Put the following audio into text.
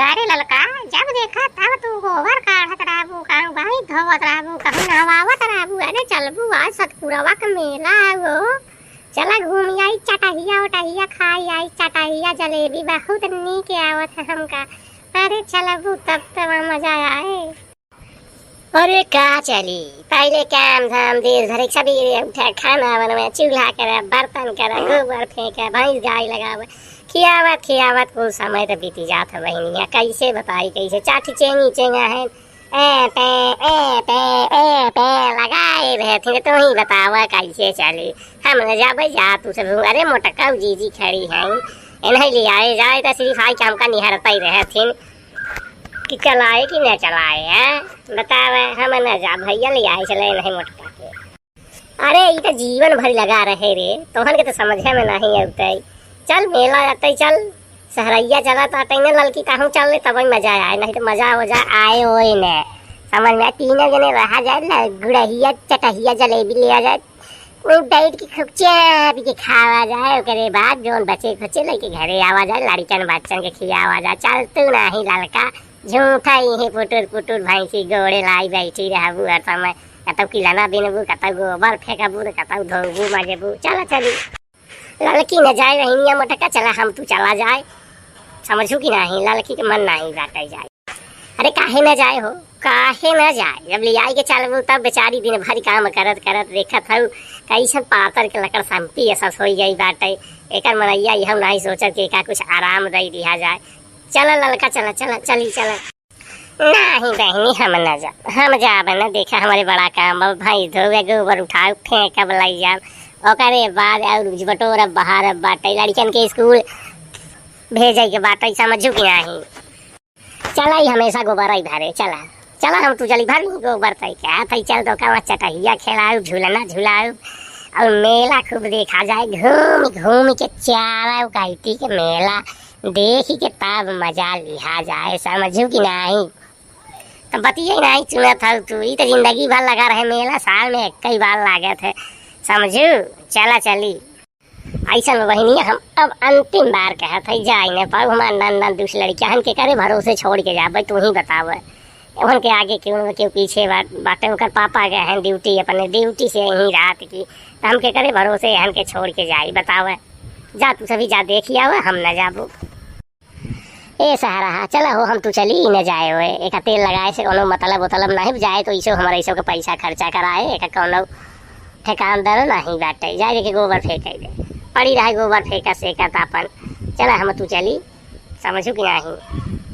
अरे ललका, जब देखा तब तू गोबर काढ़त रहबू, कहूँ भाई धोवत रहबू, कहूँ नहवावत रहबू। अरे चलबू आज सतपुरवा का मेला है वो, चला घूम आई, चटहिया उटहिया खाई आई, चटहिया जलेबी बहुत नीक आवत है हमका। अरे चलबू तब तब मजा आए। अरे का चली, पहले काम धाम देर धरे सवेरे उठा, खाना बनवा, चूल्हा करा, बर्तन करा, गोबर फेंका, भैंस गाय लगावा, खियावत कुल समय तो बीती जात है बहनिया। कैसे बताई, कैसे चाठी चेंगी चेंगा है ए पे लगाए रहते। तो ही बतावा कैसे चली, हम न जाबे जा तू सब। अरे मोटका जीजी खड़ी हैं, इन्हें ले आए जाए तो सिर्फ आई काम का निहारता ही रहथिन कि चलाए कि न चलाए है, बतावे। हम न जा भैया ले आए चले नहीं मोटका के। अरे ये तो जीवन भर लगा रहे रे, तोहन के तो समझे में नहीं आते। चल मेला आते, चल सहरैया चला तो आते न ललकी कहूँ चल ले, तब मजा आए, नहीं तो मजा हो जाए आए हो न समझ में। तीनों जने रहा जाए ना, गुड़हिया चटहिया जलेबी लिया जाए, कोई बैठ के खूब चाय पी के खावा जाए। ओकरे बाद जोन बचे खुचे लेके घरे आवा जाए, लड़कन बच्चन के खियावा जाए। चल तू नहीं ललका, झूठा ही पुटुर पुटुर भैंसी गोड़े लाई बैठी रहबू हर समय। कतौ किलाना बिनबू, कतौ गोबर फेंकबू, कतौ धोबू मजेबू। चला चली लड़की न जाए रही मोटका, चला हम तू चला जाए, समझू कि नहीं। लड़की के मन नहीं बाटे जाए। अरे काहे न जाए हो, काहे न जाए, जब ले आई के चलबू तब बेचारी दिन भर काम करत करत देखत हूँ कैसन पातर के लकड़ संपी ऐसा हो गई बाटे। एक मनैया हम नहीं सोचत कि का कुछ आराम दे दिया जाए। चला ललका, चला चला चली चला। नहीं बहनी हम न जा, हम जाब न, देखा हमारे बड़ा काम अब भाई धोवे गोबर उठाओ फेंकब लाई जाब। ओकरे बाद और बटोर बाहर बाटे, लड़कन के स्कूल भेजे के बाटे, समझू कि नहीं। चला ही हमेशा गोबर ही भरे, चला चला हम तू चली भर गोबर तय क्या थी। चल तो का चटहिया खेलाऊ, झूलना झूलाऊ और मेला खूब देखा जाए। घूम घूम के चारा कहती के मेला देखी के तब मजा लिहा जाए, समझू कि नहीं। तो बतिये नहीं चुना था तू, तो जिंदगी भर लगा रहे मेला, साल में कई बार लागे थे, समझू। चला चली ऐसा बहनिया, हम अब अंतिम बार कहत है जाए न पाऊ। हमार नंदन दूसरी लड़किया हन के करे भरोसे छोड़ के जाबे, तू ही बताव। उन के आगे क्यों के पीछे बाटे, उनकर पापा गए हैं ड्यूटी, अपने ड्यूटी से यहीं रात की, तो हम के करे भरोसे हन के छोड़ के जाई, बताव। जा तू सभी जा देखी आव, हम न जाबू। ए सहारा चला हो, हम तू चली न जाए हुए। एक तेल लगाए से कोनो मतलब नहीं जाए, तो इसो हमारे इसो के पैसा खर्चा कराए, एक कोनो ठेकान दर नहीं बाटे। जाए के गोबर फेंके दे, पड़ी रहे गोबर फेंका सेका तापन। चला हम तू चली, समझू कि नहीं।